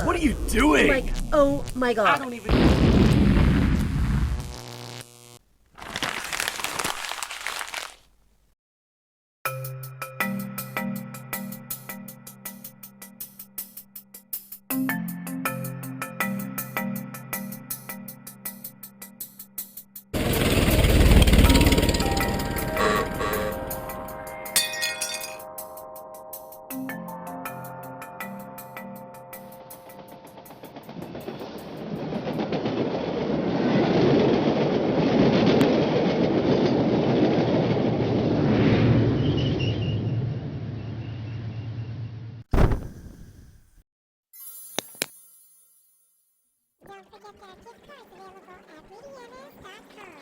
What are you doing? Like, oh my God. I don't even... Don't forget there are gift cards available at RitaYanez.com.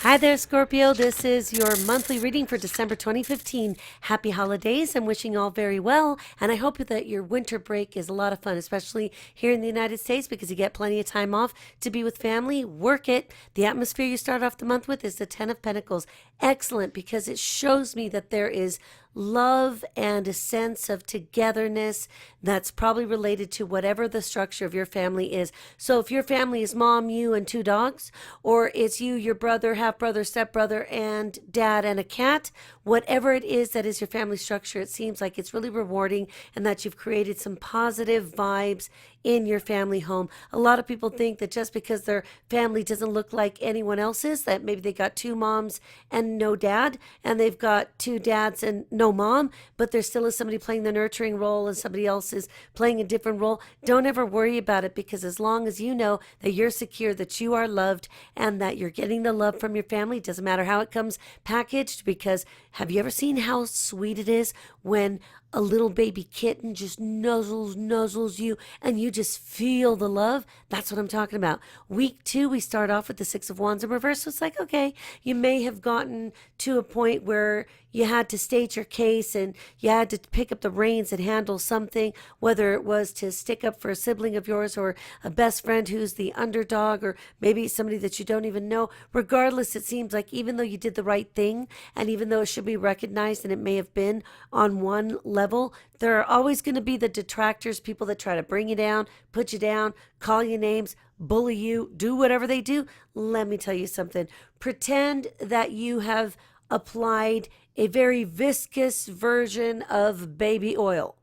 Hi there, Scorpio. This is your monthly reading for December 2015. Happy holidays. I'm wishing you all very well, and I hope that your winter break is a lot of fun, especially here in the United States, because you get plenty of time off to be with family. Work it. The atmosphere you start off the month with is the Ten of Pentacles. Excellent, because it shows me that there is love and a sense of togetherness that's probably related to whatever the structure of your family is. So if your family is mom, you, and 2 dogs, or it's you, your brother, half-brother, stepbrother, and dad, and a cat, whatever it is that is your family structure, it seems like it's really rewarding and that you've created some positive vibes in your family home. A lot of people think that just because their family doesn't look like anyone else's, that maybe they got 2 moms and no dad, and they've got 2 dads and no mom, but there still is somebody playing the nurturing role and somebody else is playing a different role. Don't ever worry about it, because as long as you know that you're secure, that you are loved, and that you're getting the love from your family, it doesn't matter how it comes packaged. Because have you ever seen how sweet it is when a little baby kitten just nuzzles you and you just feel the love? That's what I'm talking about. Week 2, we start off with the 6 of Wands in reverse. So it's like, okay, you may have gotten to a point where you had to state your case and you had to pick up the reins and handle something, whether it was to stick up for a sibling of yours or a best friend who's the underdog, or maybe somebody that you don't even know. Regardless, it seems like even though you did the right thing, and even though it should be recognized, and it may have been on one level, there are always going to be the detractors, people that try to bring you down, put you down, call you names, bully you, do whatever they do. Let me tell you something. Pretend that you have applied a very viscous version of baby oil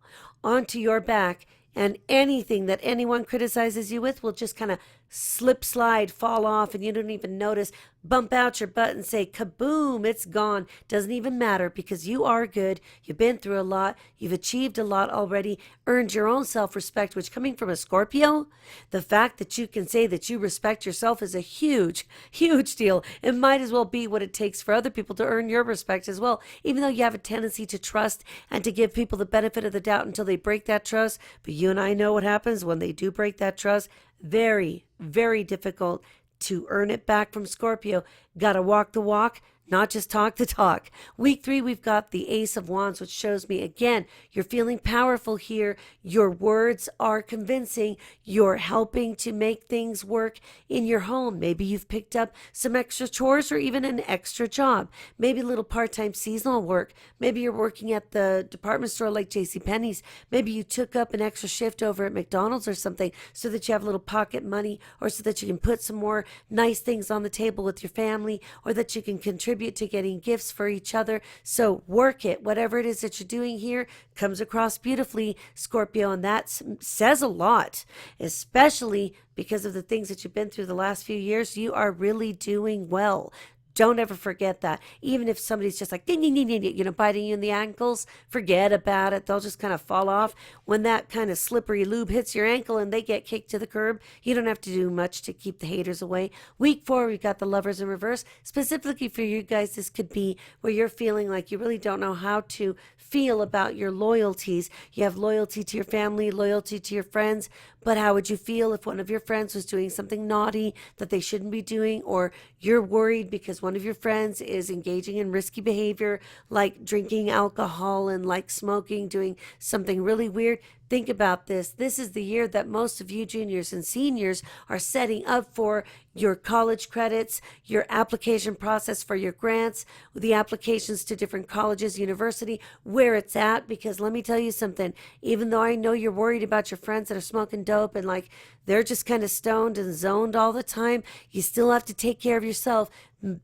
onto your back, and anything that anyone criticizes you with will just kind of slip, slide, fall off, and you don't even notice. Bump out your butt and say, kaboom, it's gone. Doesn't even matter, because you are good. You've been through a lot. You've achieved a lot already, earned your own self-respect, which, coming from a Scorpio, the fact that you can say that you respect yourself is a huge, huge deal. It might as well be what it takes for other people to earn your respect as well, even though you have a tendency to trust and to give people the benefit of the doubt until they break that trust. But you and I know what happens when they do break that trust. Very, very difficult to earn it back from Scorpio. Gotta walk the walk, not just talk the talk. Week 3, we've got the Ace of Wands, which shows me, again, you're feeling powerful here. Your words are convincing. You're helping to make things work in your home. Maybe you've picked up some extra chores or even an extra job. Maybe a little part-time seasonal work. Maybe you're working at the department store like JCPenney's. Maybe you took up an extra shift over at McDonald's or something so that you have a little pocket money, or so that you can put some more nice things on the table with your family, or that you can contribute to getting gifts for each other. So work it. Whatever it is that you're doing here comes across beautifully, Scorpio, and that says a lot, especially because of the things that you've been through the last few years. You are really doing well. Don't ever forget that. Even if somebody's just like, ding, ding, ding, ding, ding, biting you in the ankles, forget about it. They'll just kind of fall off. When that kind of slippery lube hits your ankle and they get kicked to the curb, you don't have to do much to keep the haters away. Week 4, we've got the Lovers in reverse. Specifically for you guys, this could be where you're feeling like you really don't know how to feel about your loyalties. You have loyalty to your family, loyalty to your friends, but how would you feel if one of your friends was doing something naughty that they shouldn't be doing, or you're worried because one of your friends is engaging in risky behavior like drinking alcohol and like smoking, doing something really weird? Think about this. This is the year that most of you juniors and seniors are setting up for your college credits, your application process for your grants, the applications to different colleges, university, where it's at. Because let me tell you something, even though I know you're worried about your friends that are smoking dope and like they're just kind of stoned and zoned all the time, you still have to take care of yourself.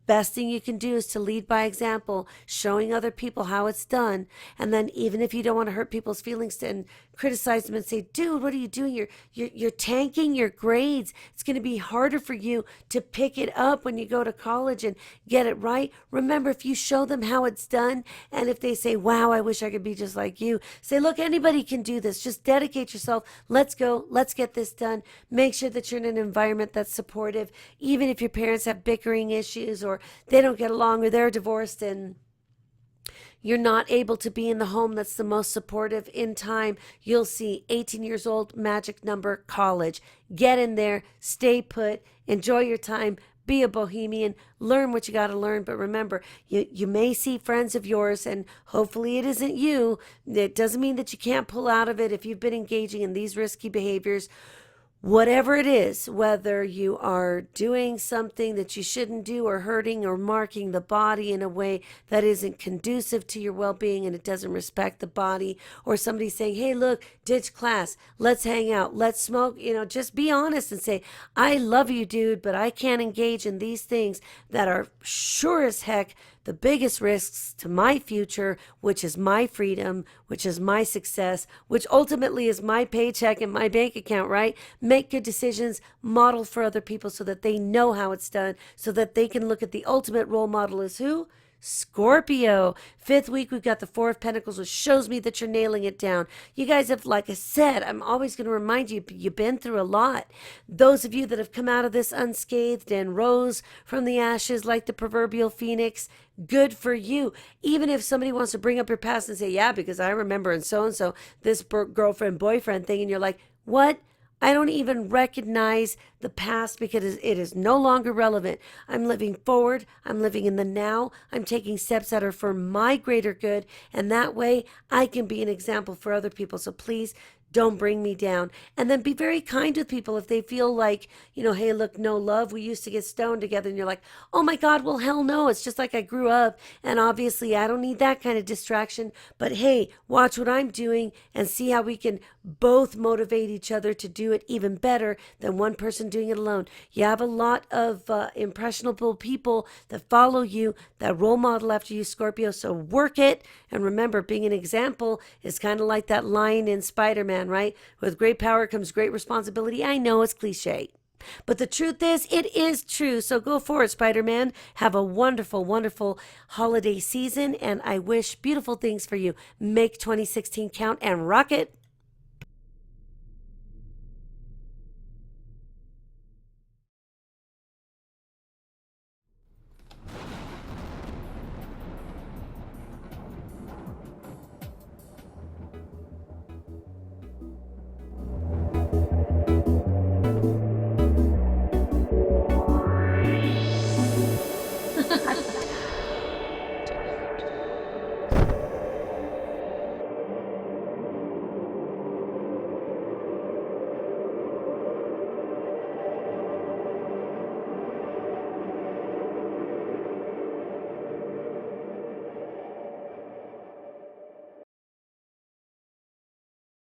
Best thing you can do is to lead by example, showing other people how it's done. And then even if you don't want to hurt people's feelings and criticize them and say, dude, what are you doing? You're tanking your grades. It's going to be harder for you to pick it up when you go to college and get it right. Remember, if you show them how it's done, and if they say, wow, I wish I could be just like you, say, look, anybody can do this. Just dedicate yourself. Let's go. Let's get this done. Make sure that you're in an environment that's supportive. Even if your parents have bickering issues or they don't get along or they're divorced and you're not able to be in the home that's the most supportive, in time, you'll see 18 years old, magic number, college. Get in there, stay put, enjoy your time, be a bohemian, learn what you got to learn. But remember, you may see friends of yours, and hopefully it isn't you. It doesn't mean that you can't pull out of it if you've been engaging in these risky behaviors. Whatever it is, whether you are doing something that you shouldn't do or hurting or marking the body in a way that isn't conducive to your well-being and it doesn't respect the body, or somebody saying, hey, look, ditch class, let's hang out, let's smoke, just be honest and say, I love you, dude, but I can't engage in these things that are sure as heck the biggest risks to my future, which is my freedom, which is my success, which ultimately is my paycheck and my bank account, right? Make good decisions, model for other people so that they know how it's done, so that they can look at the ultimate role model as who? Scorpio. 5th week, we've got the 4 of Pentacles, which shows me that you're nailing it down. You guys have, like I said, I'm always going to remind you, you've been through a lot. Those of you that have come out of this unscathed and rose from the ashes like the proverbial phoenix, good for you. Even if somebody wants to bring up your past and say, yeah, because I remember and so this girlfriend, boyfriend thing, and you're like, what? I don't even recognize the past because it is no longer relevant. I'm living forward. I'm living in the now. I'm taking steps that are for my greater good. And that way I can be an example for other people. So please don't bring me down. And then be very kind with people if they feel like, hey, look, no love. We used to get stoned together. And you're like, oh my God, well, hell no. It's just like I grew up. And obviously I don't need that kind of distraction. But hey, watch what I'm doing and see how we can both motivate each other to do it even better than one person doing it alone. You have a lot of impressionable people that follow you, that role model after you, Scorpio. So work it. And remember, being an example is kind of like that line in Spider-Man, right? With great power comes great responsibility. I know it's cliche, but the truth is, it is true. So go for it, Spider-Man. Have a wonderful, wonderful holiday season, and I wish beautiful things for you. Make 2016 count and rock it.